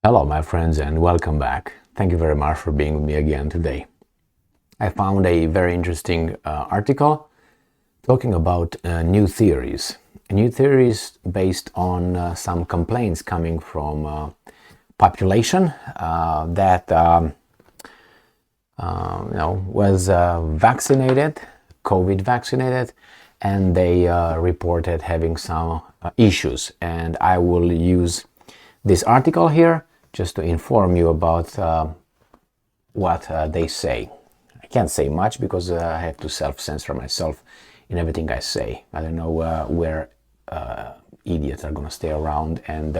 Hello my friends and welcome back. Thank you very much for being with me again today. I found a very interesting article talking about new theories based on some complaints coming from population that was vaccinated, COVID vaccinated, and they reported having some issues. And I will use this article here just to inform you about what they say. I can't say much because I have to self-censor myself in everything I say. I don't know where idiots are going to stay around and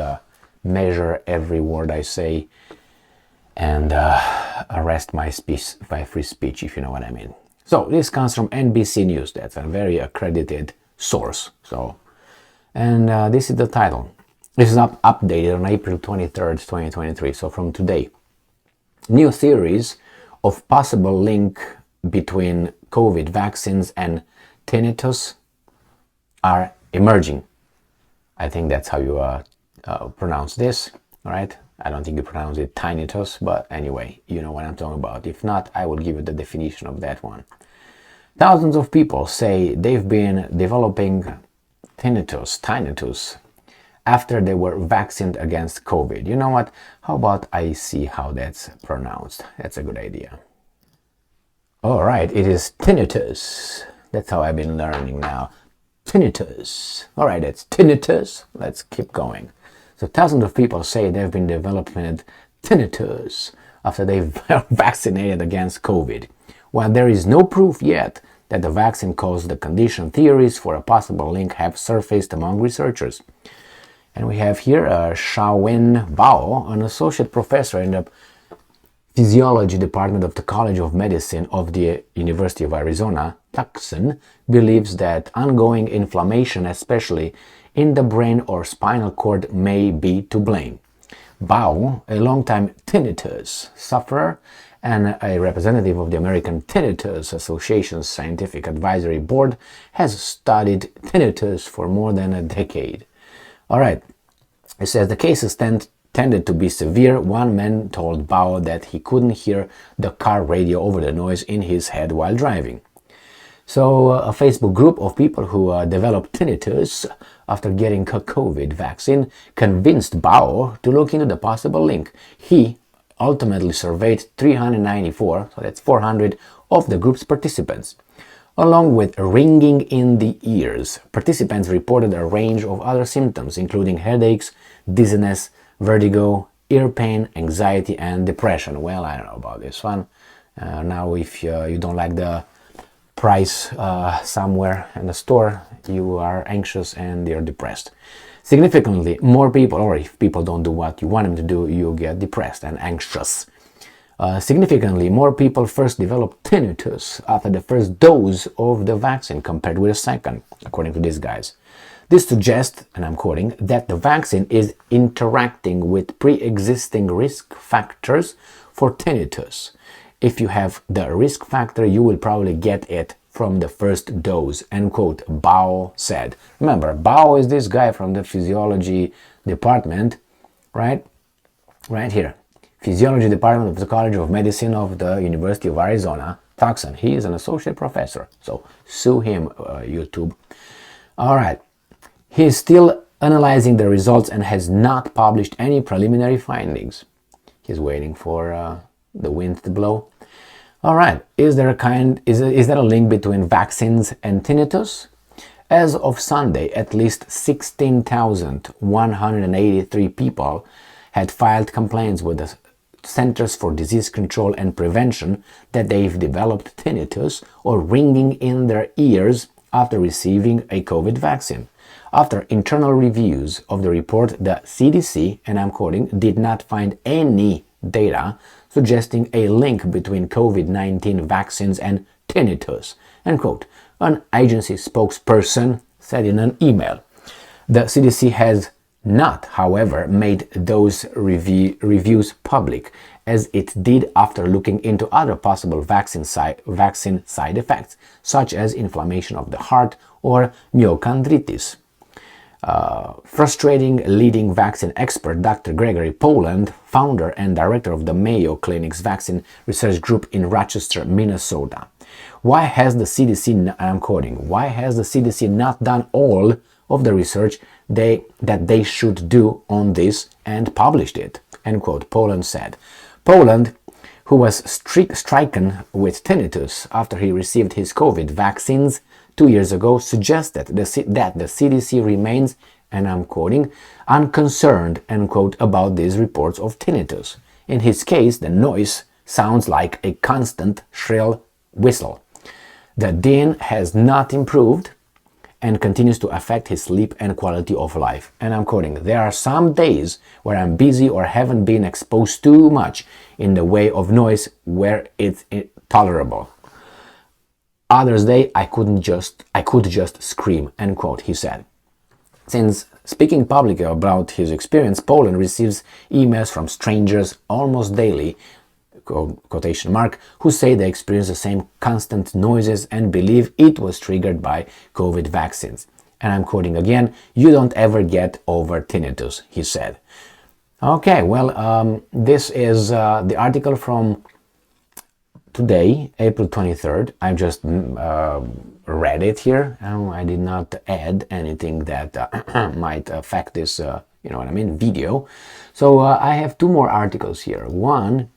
measure every word I say and arrest my free speech, if you know what I mean. So this comes from NBC News. That's a very accredited source. And this is the title. This is updated on April 23rd, 2023, so from today. New theories of possible link between COVID vaccines and tinnitus are emerging. I think that's how you pronounce this, right? I don't think you pronounce it tinnitus, but anyway, you know what I'm talking about. If not, I will give you the definition of that one. Thousands of people say they've been developing tinnitus, after they were vaccinated against COVID. You know what? How about I see how that's pronounced? That's a good idea. All right, it is tinnitus. That's how I've been learning now. Tinnitus. All right, it's tinnitus. Let's keep going. So thousands of people say they've been developing tinnitus after they've vaccinated against COVID. While there is no proof yet that the vaccine caused the condition, theories for a possible link have surfaced among researchers. And we have here Xiaowen Bao, an associate professor in the physiology department of the College of Medicine of the University of Arizona, Tucson, believes that ongoing inflammation, especially in the brain or spinal cord, may be to blame. Bao, a longtime tinnitus sufferer and a representative of the American Tinnitus Association's Scientific Advisory Board, has studied tinnitus for more than a decade. All right, it says the cases tended to be severe. One man told Bao that he couldn't hear the car radio over the noise in his head while driving. So a Facebook group of people who developed tinnitus after getting a COVID vaccine convinced Bao to look into the possible link. He ultimately surveyed 394, so that's 400, of the group's participants. Along with ringing in the ears, participants reported a range of other symptoms, including headaches, dizziness, vertigo, ear pain, anxiety, and depression. Well, I don't know about this one. Now, if you don't like the price somewhere in the store, you are anxious and you're depressed. Significantly, more people, or if people don't do what you want them to do, you get depressed and anxious. Significantly, more people first developed tinnitus after the first dose of the vaccine compared with the second, according to these guys. This suggests, and I'm quoting, that the vaccine is interacting with pre-existing risk factors for tinnitus. If you have the risk factor, you will probably get it from the first dose, end quote, Bao said. Remember, Bao is this guy from the physiology department, right? Right here. Physiology Department of the College of Medicine of the University of Arizona, Tucson. He is an associate professor, so sue him, YouTube. All right. He is still analyzing the results and has not published any preliminary findings. He's waiting for the wind to blow. All right. Is there a link between vaccines and tinnitus? As of Sunday, at least 16,183 people had filed complaints with the Centers for Disease Control and Prevention that they've developed tinnitus or ringing in their ears after receiving a COVID vaccine. After internal reviews of the report, the CDC, and I'm quoting, did not find any data suggesting a link between COVID-19 vaccines and tinnitus, end quote, an agency spokesperson said in an email. The CDC has not, however, made those reviews public, as it did after looking into other possible vaccine side effects, such as inflammation of the heart or myocarditis. Frustrating leading vaccine expert Dr. Gregory Poland, founder and director of the Mayo Clinic's vaccine research group in Rochester, Minnesota. Why has the CDC, I'm quoting, why has the CDC not done all of the research that they should do on this and published it? End quote, Poland said. Poland, who was stricken with tinnitus after he received his COVID vaccines 2 years ago, suggested that the CDC remains, and I'm quoting, unconcerned, end quote, about these reports of tinnitus. In his case, the noise sounds like a constant shrill whistle. The din has not improved and continues to affect his sleep and quality of life. And I'm quoting, there are some days where I'm busy or haven't been exposed too much in the way of noise where it's tolerable. Others day I could just scream, end quote, he said. Since speaking publicly about his experience, Poland receives emails from strangers almost daily, quotation mark, who say they experience the same constant noises and believe it was triggered by COVID vaccines. And I'm quoting again, you don't ever get over tinnitus, he said. Okay, well, this is the article from today, April 23rd. I just read it here. I did not add anything that might affect this, video. So I have two more articles here. One,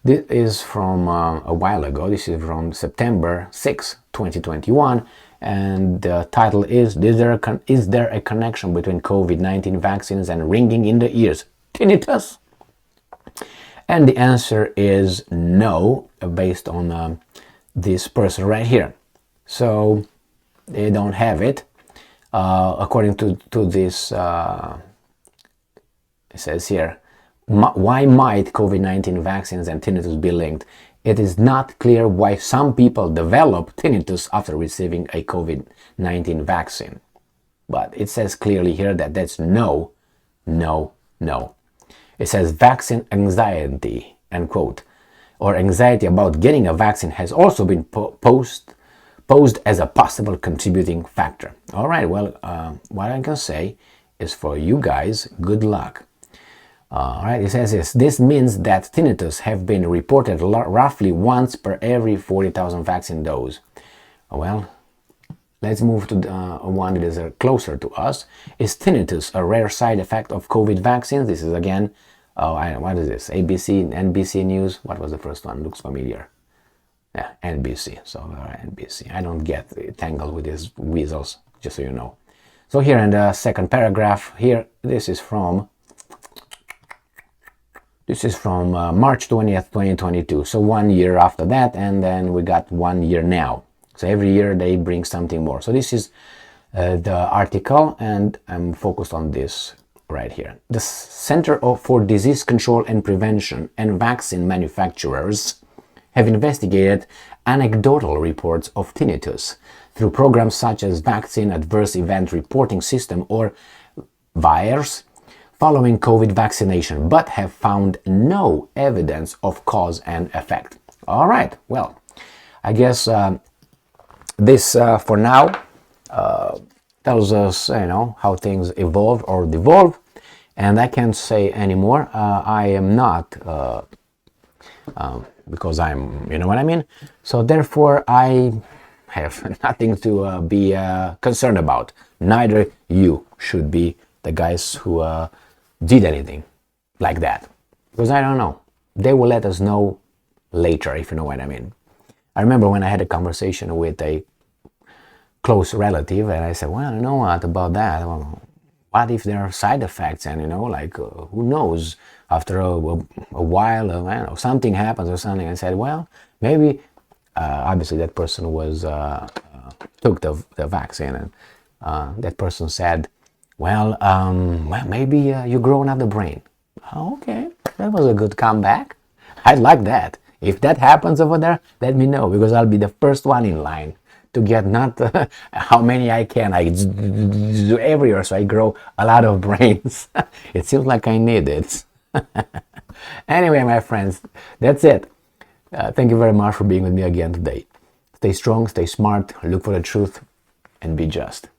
this is from a while ago. This is from September 6, 2021. And the title is there a connection between COVID-19 vaccines and ringing in the ears? Tinnitus? And the answer is no, based on this person right here. So they don't have it. According to this, it says here, why might COVID-19 vaccines and tinnitus be linked? It is not clear why some people develop tinnitus after receiving a COVID-19 vaccine. But it says clearly here that that's no. It says vaccine anxiety, end quote, or anxiety about getting a vaccine has also been posed as a possible contributing factor. All right, well, what I can say is for you guys, good luck. All right, it says this means that tinnitus have been reported roughly once per every 40,000 vaccine dose. Well, let's move to one that is closer to us. Is tinnitus a rare side effect of COVID vaccines? This is again, what is this? ABC, NBC News? What was the first one? Looks familiar. Yeah, NBC. So NBC. I don't get tangled with these weasels, just so you know. So here in the second paragraph, here, this is from March 20th, 2022. So 1 year after that, and then we got 1 year now. So every year they bring something more. So this is the article, and I'm focused on this right here. The Center for Disease Control and Prevention and vaccine manufacturers have investigated anecdotal reports of tinnitus through programs such as Vaccine Adverse Event Reporting System, or VAERS, following COVID vaccination, but have found no evidence of cause and effect. All right, well, I guess this for now tells us, how things evolve or devolve, and I can't say anymore. I am not, because I'm, you know what I mean? So therefore, I have nothing to be concerned about. Neither you should be, the guys who did anything like that, because I don't know. They will let us know later, if you know what I mean. I remember when I had a conversation with a close relative, and I said, well, you know what about that? Well, what if there are side effects? And who knows, after a while, I don't know, something happens or something. I said, well, maybe obviously that person was took the vaccine, and that person said, well, maybe you grow another brain. Okay, that was a good comeback. I'd like that. If that happens over there, let me know, because I'll be the first one in line to get not how many I can. I do every year, so I grow a lot of brains. It seems like I need it. Anyway, my friends, that's it. Thank you very much for being with me again today. Stay strong, stay smart, look for the truth, and be just.